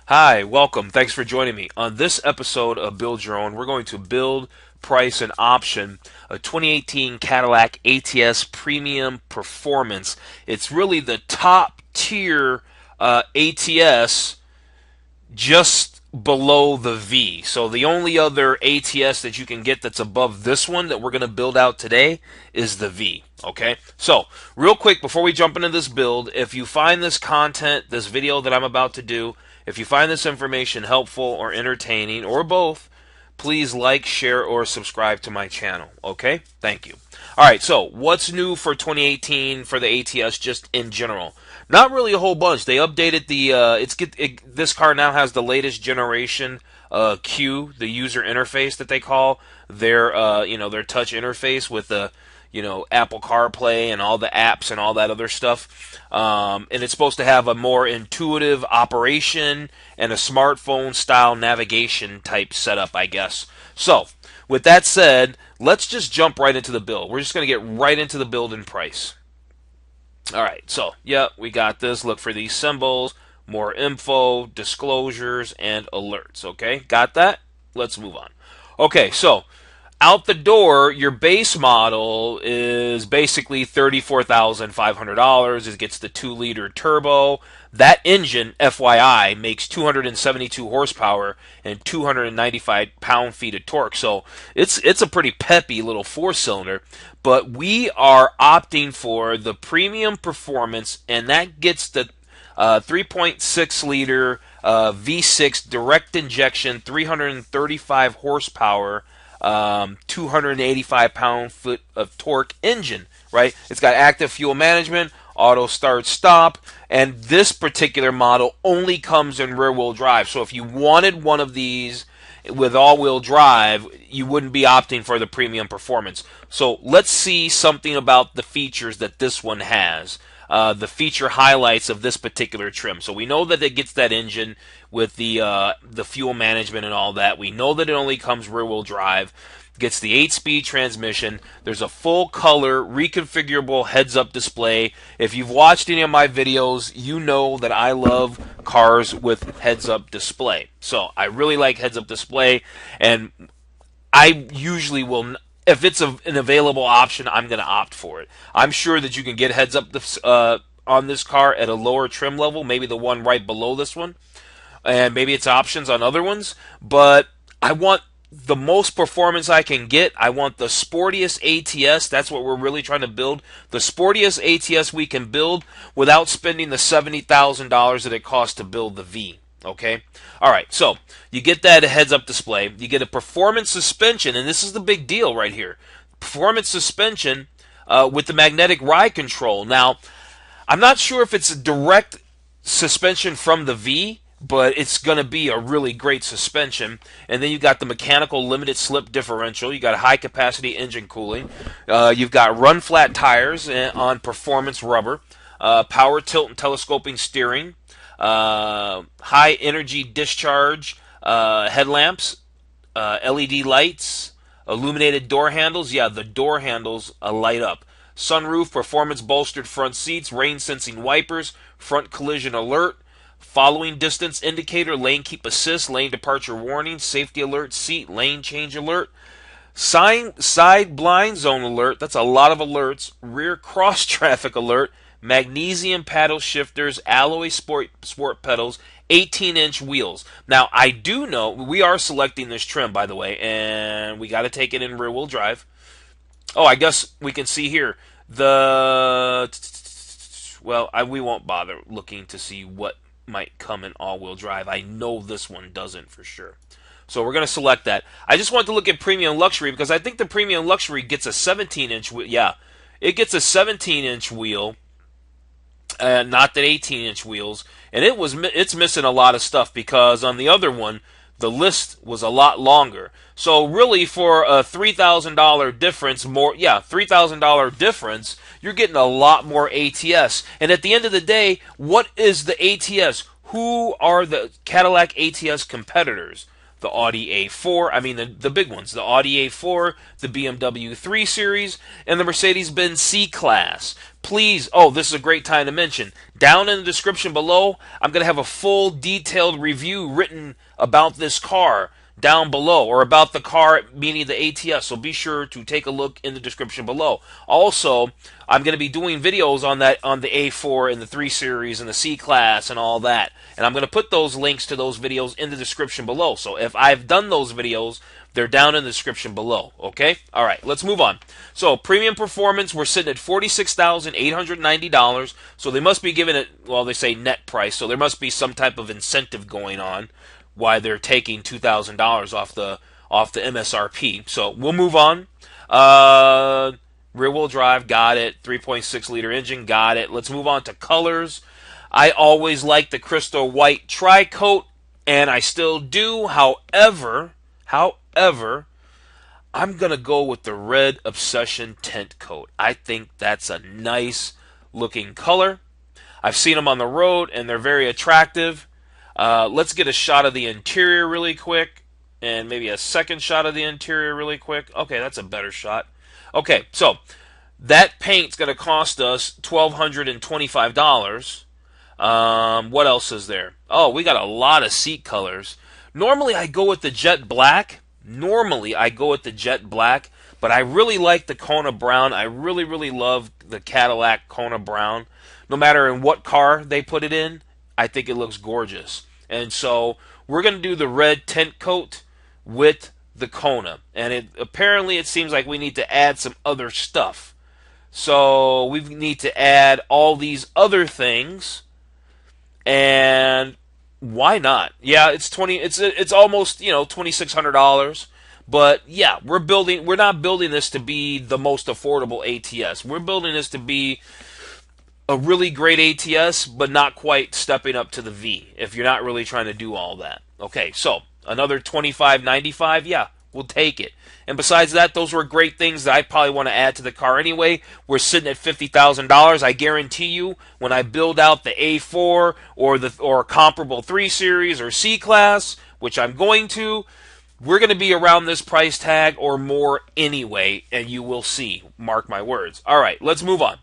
Hi, welcome. Thanks for joining me. On this episode of Build Your Own, we're going to build, price, and option a 2018 Cadillac ATS Premium Performance. It's really the top tier ATS just below the V. So the only other ATS that you can get that's above this one that we're going to build out today is the V. Okay, so real quick before we jump into this build, if you find this content, this video that I'm about to do, if you find this information helpful or entertaining or both, please like, share, or subscribe to my channel. Okay, thank you. All right, so what's new for 2018 for the ATS just in general? Not really a whole bunch. They updated the this car now has the latest generation Q, the user interface that they call their their touch interface with the Apple CarPlay and all the apps and all that other stuff. And it's supposed to have a more intuitive operation and a smartphone style navigation type setup, I guess. So, with that said, let's just jump right into the build. We're just going to get right into the build and price. Alright, so, yeah, we got this. Look for these symbols, more info, disclosures, and alerts. Okay, got that? Let's move on. Okay, so, out the door, your base model is basically $34,500. It gets the 2-liter turbo. That engine, FYI, makes 272 horsepower and 295 pound-feet of torque. So it's a pretty peppy little 4-cylinder. But we are opting for the premium performance, and that gets the 3.6-liter V6 direct injection, 335 horsepower, 285 pound-foot of torque engine, right? It's got active fuel management, auto start stop, and this particular model only comes in rear-wheel drive. So if you wanted one of these with all-wheel drive, you wouldn't be opting for the premium performance. So let's see something about the features that this one has. The feature highlights of this particular trim. So we know that it gets that engine with the fuel management and all that. We know that it only comes rear-wheel drive. Gets the 8-speed transmission. There's a full-color, reconfigurable heads-up display. If you've watched any of my videos, you know that I love cars with heads-up display. So I really like heads-up display, and I usually will. If it's an available option, I'm going to opt for it. I'm sure that you can get heads-up on this car at a lower trim level, maybe the one right below this one, and maybe it's options on other ones, but I want the most performance I can get. I want the sportiest ATS. That's what we're really trying to build. The sportiest ATS we can build without spending the $70,000 that it costs to build the V. Okay? Alright, so you get that heads-up display. You get a performance suspension, and this is the big deal right here. Performance suspension with the magnetic ride control. Now, I'm not sure if it's a direct suspension from the V, but it's going to be a really great suspension. And then you've got the mechanical limited slip differential. You got high capacity engine cooling. You've got run flat tires on performance rubber. Power tilt and telescoping steering. High energy discharge headlamps. LED lights. Illuminated door handles. Yeah, the door handles light up. Sunroof, performance bolstered front seats, rain sensing wipers, front collision alert, following distance indicator, lane keep assist, lane departure warning, safety alert, seat lane change alert, side blind zone alert, that's a lot of alerts, rear cross traffic alert, magnesium paddle shifters, alloy sport pedals, 18-inch wheels. Now, I do know, we are selecting this trim, by the way, and we got to take it in rear-wheel drive. Oh, I guess we can see here, we won't bother looking to see what might come in all-wheel drive. I know this one doesn't for sure. So we're going to select that. I just want to look at Premium Luxury because I think the Premium Luxury gets a 17-inch wheel. Yeah, it gets a 17-inch wheel, not the 18-inch wheels. And it's missing a lot of stuff because on the other one, the list was a lot longer. So really for a $3,000 difference, $3,000 difference, you're getting a lot more ATS. And at the end of the day, what is the ATS? Who are the Cadillac ATS competitors? the Audi A4, I mean the big ones, the Audi A4, the BMW 3 Series, and the Mercedes-Benz C-Class. Please, oh, this is a great time to mention, down in the description below, I'm going to have a full detailed review written about this car down below, or about the car, meaning the ATS, so be sure to take a look in the description below. Also, I'm going to be doing videos on the A4 and the 3 Series and the C-Class and all that, and I'm going to put those links to those videos in the description below. So if I've done those videos, they're down in the description below, okay? All right, let's move on. So Premium Performance, we're sitting at $46,890, so they must be giving it, well, they say net price, so there must be some type of incentive going on why they're taking $2,000 off the MSRP. So we'll move on. Rear-wheel drive, got it. 3.6 liter engine, got it. Let's move on to colors. I always like the crystal white tri-coat, and I still do. However, I'm going to go with the red Obsession tint coat. I think that's a nice looking color. I've seen them on the road, and they're very attractive. Let's get a shot of the interior really quick, and maybe a second shot of the interior really quick. Okay, that's a better shot. Okay, so that paint's going to cost us $1,225. What else is there? Oh, we got a lot of seat colors. Normally I go with the jet black. But I really like the Kona brown. I really love the Cadillac Kona brown. No matter in what car they put it in, I think it looks gorgeous. And so we're going to do the red tint coat with the Kona. And apparently it seems like we need to add some other stuff. So we need to add all these other things. And why not? Yeah, it's almost, $2,600. But yeah, we're not building this to be the most affordable ATS. We're building this to be a really great ATS, but not quite stepping up to the V, if you're not really trying to do all that. Okay, so another $25.95, yeah, we'll take it. And besides that, those were great things that I probably want to add to the car anyway. We're sitting at $50,000. I guarantee you, when I build out the A4 or comparable 3 Series or C-Class, which I'm going to, we're going to be around this price tag or more anyway, and you will see. Mark my words. All right, let's move on.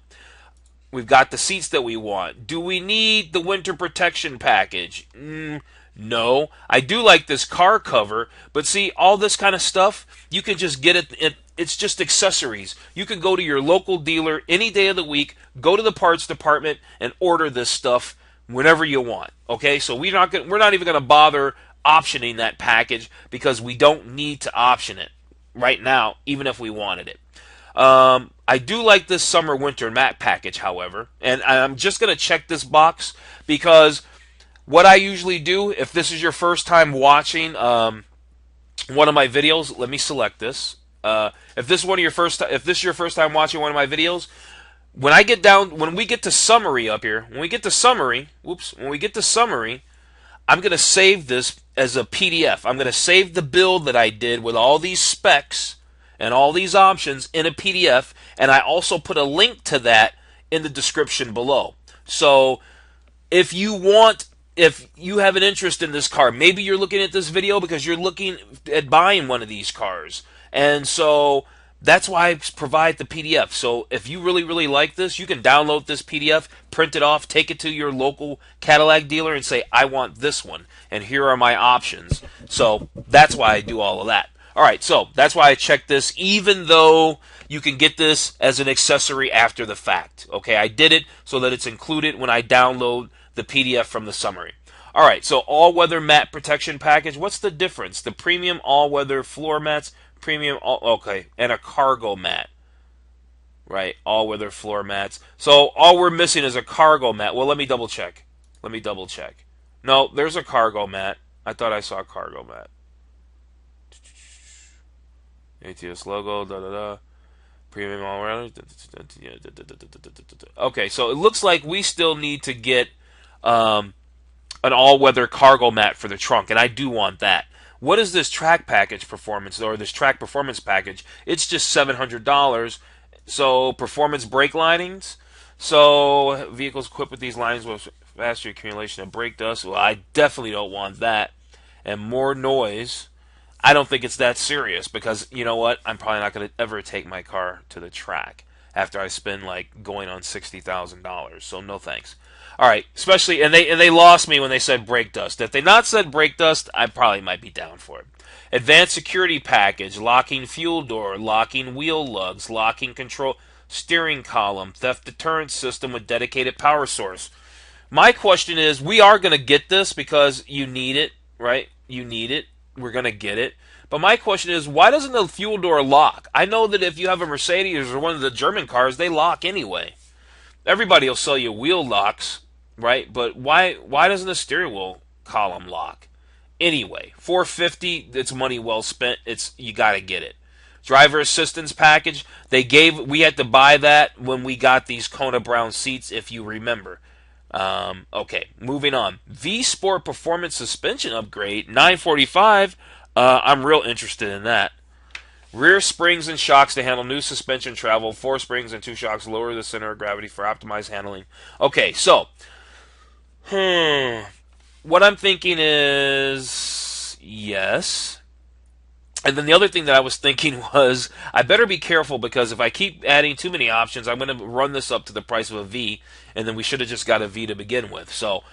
We've got the seats that we want. Do we need the winter protection package? No. I do like this car cover, but see, all this kind of stuff, you can just get it. It's just accessories. You can go to your local dealer any day of the week, go to the parts department, and order this stuff whenever you want. Okay, so we're not even going to bother optioning that package because we don't need to option it right now, even if we wanted it. I do like this summer-winter matte package, however, and I'm just going to check this box because what I usually do, if this is your first time watching one of my videos, let me select this. If this is your first time watching one of my videos, when we get to summary up here, when we get to summary, I'm going to save this as a PDF. I'm going to save the build that I did with all these specs and all these options in a PDF, and I also put a link to that in the description below. So if you have an interest in this car, maybe you're looking at this video because you're looking at buying one of these cars, and so that's why I provide the PDF. So if you really like this, you can download this PDF, print it off, take it to your local Cadillac dealer and say, I want this one, and here are my options. So that's why I do all of that. All right, so that's why I checked this, even though you can get this as an accessory after the fact. Okay, I did it so that it's included when I download the PDF from the summary. All right, so all-weather matte protection package. What's the difference? The premium all-weather floor mats, and a cargo mat. Right, all-weather floor mats. So all we're missing is a cargo mat. Well, let me double check. No, there's a cargo mat. I thought I saw a cargo mat. ATS logo, premium all around. Okay, so it looks like we still need to get an all-weather cargo mat for the trunk, and I do want that. What is this track package performance, or this track performance package? It's just $700. So performance brake linings. So vehicles equipped with these linings will faster accumulation of brake dust. Well, I definitely don't want that. and more noise, I don't think it's that serious, because you know what? I'm probably not going to ever take my car to the track after I spend like going on $60,000. So no thanks. All right, especially and they lost me when they said brake dust. If they not said brake dust, I probably might be down for it. Advanced security package, locking fuel door, locking wheel lugs, locking control steering column, theft deterrent system with dedicated power source. My question is, we are going to get this because you need it, right? You need it. We're going to get it. But my question is, why doesn't the fuel door lock? I know that if you have a Mercedes or one of the German cars, they lock anyway. Everybody will sell you wheel locks, right? But why doesn't the steering wheel column lock? Anyway, $450, it's money well spent. You got to get it. Driver assistance package, we had to buy that when we got these Kona Brown seats, if you remember. Okay, moving on. Vsport performance suspension upgrade, $945. I'm real interested in that. Rear springs and shocks to handle new suspension travel. 4 springs and 2 shocks lower the center of gravity for optimized handling. Okay, so what I'm thinking is yes. And then the other thing that I was thinking was, I better be careful, because if I keep adding too many options, I'm going to run this up to the price of a V, and then we should have just got a V to begin with. So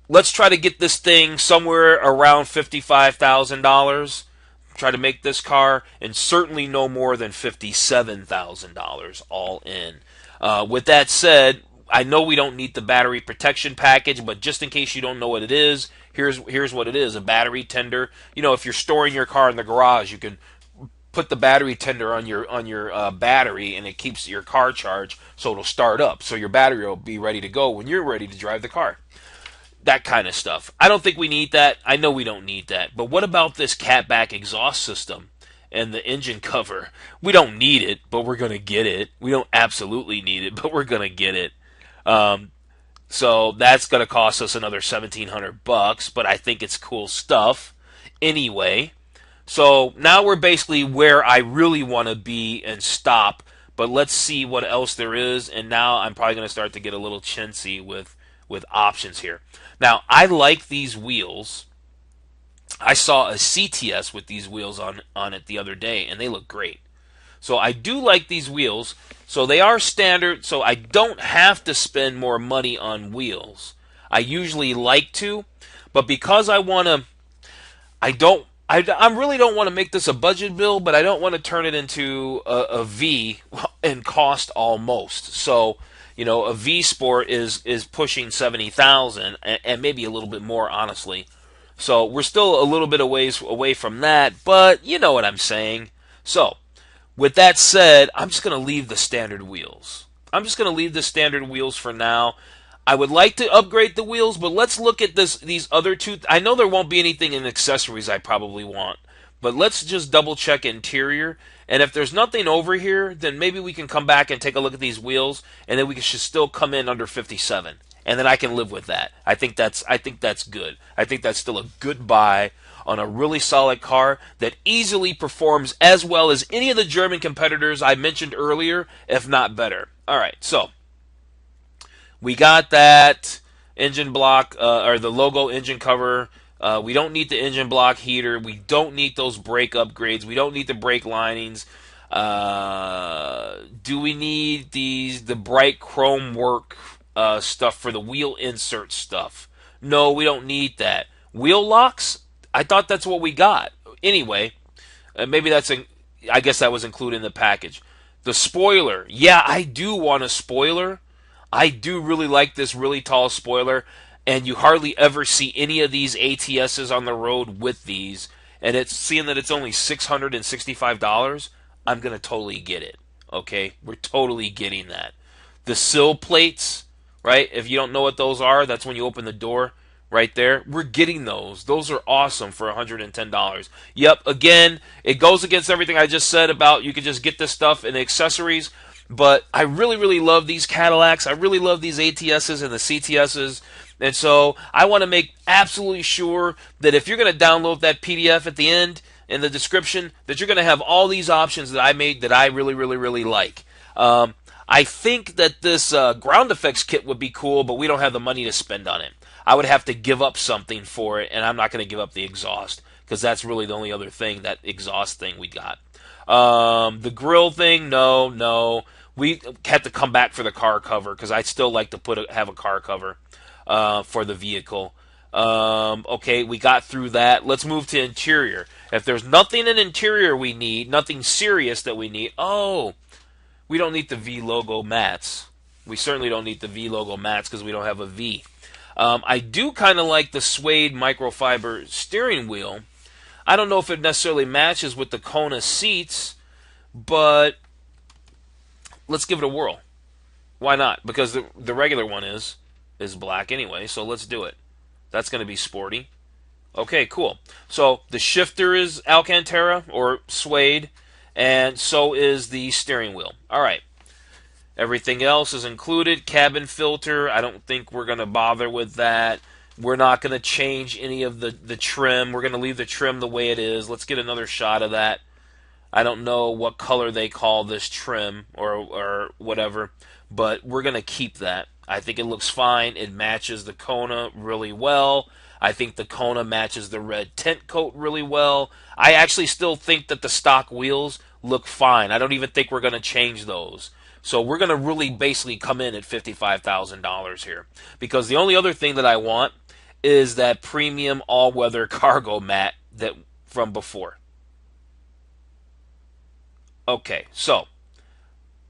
let's try to get this thing somewhere around $55,000. Try to make this car, and certainly no more than $57,000 all in. With that said, I know we don't need the battery protection package, but just in case you don't know what it is, here's what it is: a battery tender. You know, if you're storing your car in the garage, you can put the battery tender on your battery, and it keeps your car charged, so it'll start up. So your battery will be ready to go when you're ready to drive the car. That kind of stuff. I don't think we need that. I know we don't need that. But what about this catback exhaust system and the engine cover? We don't need it, but we're going to get it. We don't absolutely need it, but we're going to get it. So that's going to cost us another $1,700, but I think it's cool stuff anyway. So now we're basically where I really want to be and stop, but let's see what else there is. And now I'm probably going to start to get a little chintzy with options here. Now, I like these wheels. I saw a CTS with these wheels on it the other day, and they look great. So I do like these wheels. So they are standard, so I don't have to spend more money on wheels. I usually like to, but because I really don't want to make this a budget bill, but I don't want to turn it into a V and cost almost. So, you know, a Vsport is pushing $70,000 and maybe a little bit more, honestly. So we're still a little bit away from that, but you know what I'm saying. So with that said, I'm just going to leave the standard wheels. I'm just going to leave the standard wheels for now. I would like to upgrade the wheels, but let's look at these other two. I know there won't be anything in accessories I probably want, but let's just double check interior. And if there's nothing over here, then maybe we can come back and take a look at these wheels, and then we should still come in under 57, and then I can live with that. I think that's good. I think that's still a good buy on a really solid car that easily performs as well as any of the German competitors I mentioned earlier, if not better. All right, so we got that engine block, or the logo engine cover. We don't need the engine block heater. We don't need those brake upgrades. We don't need the brake linings. Do we need the bright chrome work stuff for the wheel insert stuff? No, we don't need that. Wheel locks? I thought that's what we got. Anyway, maybe I guess that was included in the package. The spoiler. Yeah, I do want a spoiler. I do really like this really tall spoiler. And you hardly ever see any of these ATSs on the road with these. And seeing that it's only $665, I'm going to totally get it. Okay? We're totally getting that. The Sill Plates, right? If you don't know what those are, that's when you open the door right there. We're getting those. Those are awesome for $110. Yep, again, it goes against everything I just said about you can just get this stuff and accessories. But I really, really love these Cadillacs. I really love these ATSs and the CTSs. And so I want to make absolutely sure that if you're going to download that PDF at the end in the description, that you're going to have all these options that I made that I really, really, really like. I think that this ground effects kit would be cool, but we don't have the money to spend on it. I would have to give up something for it, and I'm not going to give up the exhaust because that's really the only other thing, that exhaust thing we got. The grill thing, no. We had to come back for the car cover because I still like to have a car cover for the vehicle. Okay, we got through that. Let's move to interior. If there's nothing in interior we need, nothing serious that we need, we don't need the V logo mats. We certainly don't need the V logo mats because we don't have a V. I do kind of like the suede microfiber steering wheel. I don't know if it necessarily matches with the Kona seats, but let's give it a whirl. Why not? Because the regular one is black anyway, so let's do it. That's going to be sporty. Okay, cool. So the shifter is Alcantara or suede, and so is the steering wheel. All right. Everything else is included. Cabin filter, I don't think we're going to bother with that. We're not going to change any of the trim. We're going to leave the trim the way it is. Let's get another shot of that. I don't know what color they call this trim or whatever, but we're going to keep that. I think it looks fine. It matches the Kona really well. I think the Kona matches the red tint coat really well. I actually still think that the stock wheels look fine. I don't even think we're going to change those. So we're going to really basically come in at $55,000 here. Because the only other thing that I want is that premium all-weather cargo mat that from before. Okay, so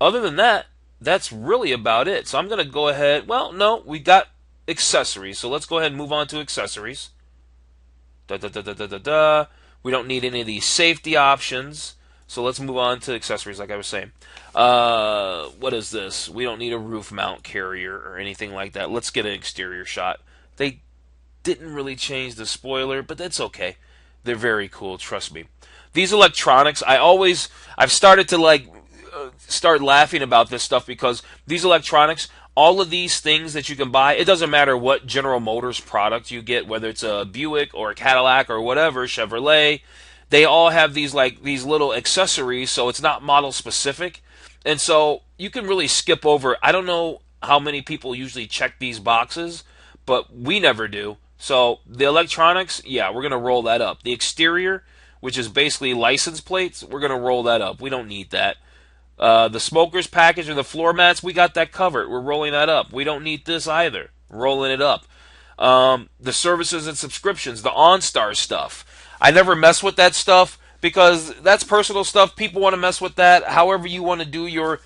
other than that, that's really about it. So I'm going to go ahead. Well, no, we got accessories. So let's go ahead and move on to accessories. We don't need any of these safety options. So let's move on to accessories like I was saying. What is this? We don't need a roof mount carrier or anything like that. Let's get an exterior shot. They didn't really change the spoiler, but that's okay. They're very cool, trust me. These electronics, I've started to start laughing about this stuff because these electronics, all of these things that you can buy, it doesn't matter what General Motors product you get, whether it's a Buick or a Cadillac or whatever, Chevrolet, they all have these little accessories, so it's not model specific. And so you can really skip over. I don't know how many people usually check these boxes, but we never do. So the electronics, yeah, we're going to roll that up. The exterior, which is basically license plates, we're going to roll that up. We don't need that. The smoker's package or the floor mats, we got that covered. We're rolling that up. We don't need this either. Rolling it up. The services and subscriptions, the OnStar stuff. I never mess with that stuff because that's personal stuff. People want to mess with that. However you want to do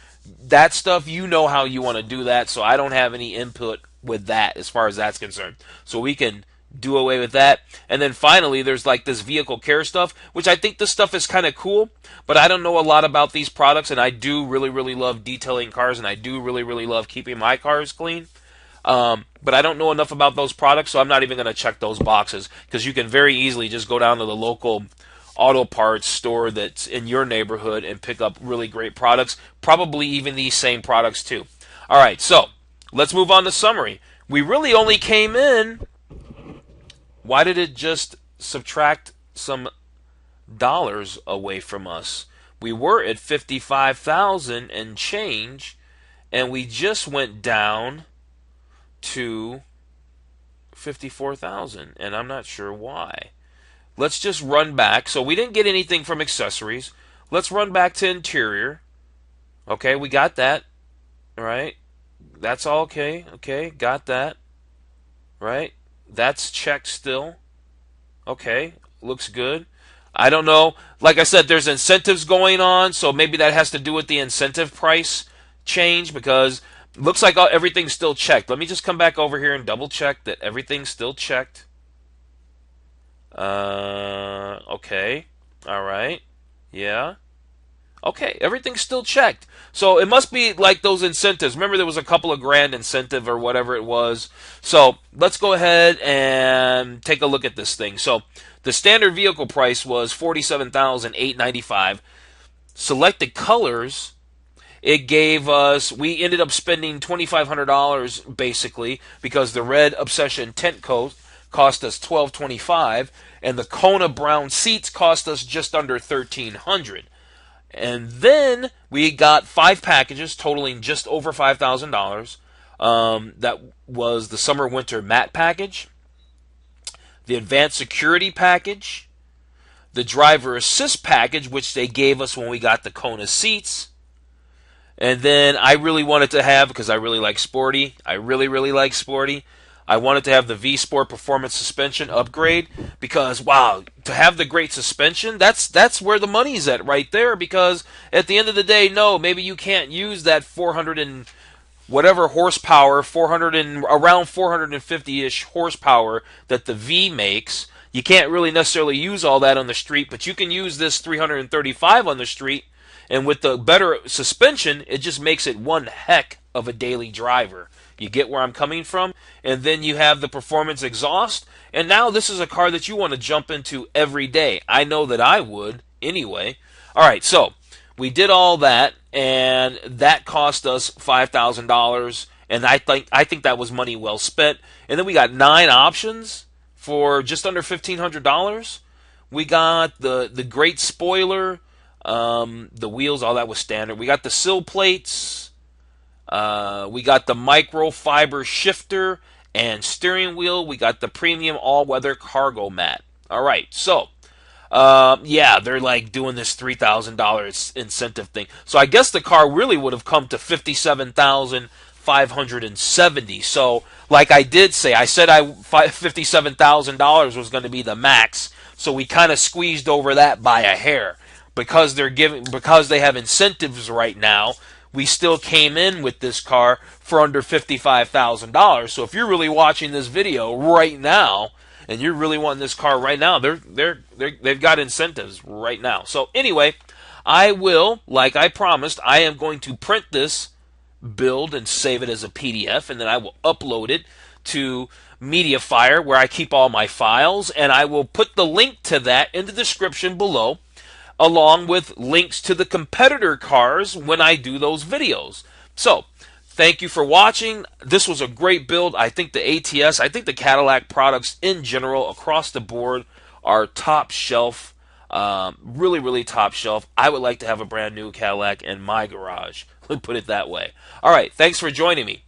that stuff, you know how you want to do that. So I don't have any input with that as far as that's concerned. So we can do away with that. And then finally, there's this vehicle care stuff, which I think this stuff is kind of cool, but I don't know a lot about these products, and I do really, really love detailing cars, and I do really, really love keeping my cars clean. But I don't know enough about those products, so I'm not even going to check those boxes, because you can very easily just go down to the local auto parts store that's in your neighborhood and pick up really great products, probably even these same products too. All right, so let's move on to summary. We really only came in. Why did it just subtract some dollars away from us? We were at 55,000 and change, and we just went down to 54,000, and I'm not sure why. Let's just run back. So we didn't get anything from accessories. Let's run back to interior. Okay, we got that. All right. That's all okay. Okay, got that. Right? That's checked still. Okay, looks good. I don't know. Like I said, there's incentives going on, so maybe that has to do with the incentive price change, because it looks like everything's still checked. Let me just come back over here and double check that everything's still checked. Okay. All right. Yeah. Okay, everything's still checked. So it must be like those incentives. Remember, there was a couple of grand incentive or whatever it was. So let's go ahead and take a look at this thing. So the standard vehicle price was $47,895. Selected colors, it gave us, we ended up spending $2,500 basically, because the red Obsession tint coat cost us $1,225, and the Kona brown seats cost us just under $1,300. And then we got 5 packages totaling just over $5,000. That was the summer winter matte package, the advanced security package, the driver assist package, which they gave us when we got the Kona seats. And then I really wanted to have, because I really like sporty, I really like sporty, I wanted to have the Vsport Performance suspension upgrade, because wow, to have the great suspension, that's where the money's at right there, because at the end of the day, no, maybe you can't use that 400 and whatever horsepower, 400 and around 450-ish horsepower that the V makes. You can't really necessarily use all that on the street, but you can use this 335 on the street, and with the better suspension, it just makes it one heck of a daily driver. You get where I'm coming from? And then you have the performance exhaust, and now this is a car that you want to jump into every day. I know that I would anyway. All right, so we did all that, and that cost us $5,000, and I think that was money well spent. And then we got 9 options for just under $1,500. We got the great spoiler, the wheels, all that was standard. We got the sill plates. We got the microfiber shifter and steering wheel. We got the premium all-weather cargo mat. All right, so yeah, they're like doing this $3,000 incentive thing. So I guess the car really would have come to $57,570. So, like I did say, I said $57,000 was going to be the max. So we kind of squeezed over that by a hair. Because they have incentives right now, we still came in with this car for under $55,000. So if you're really watching this video right now and you're really wanting this car right now, they've got incentives right now. So anyway, I will, like I promised, I am going to print this build and save it as a PDF, and then I will upload it to MediaFire, where I keep all my files, and I will put the link to that in the description below, along with links to the competitor cars when I do those videos. So, thank you for watching. This was a great build. I think the ATS, I think the Cadillac products in general across the board are top shelf, really top shelf. I would like to have a brand new Cadillac in my garage. Let's put it that way. All right, thanks for joining me.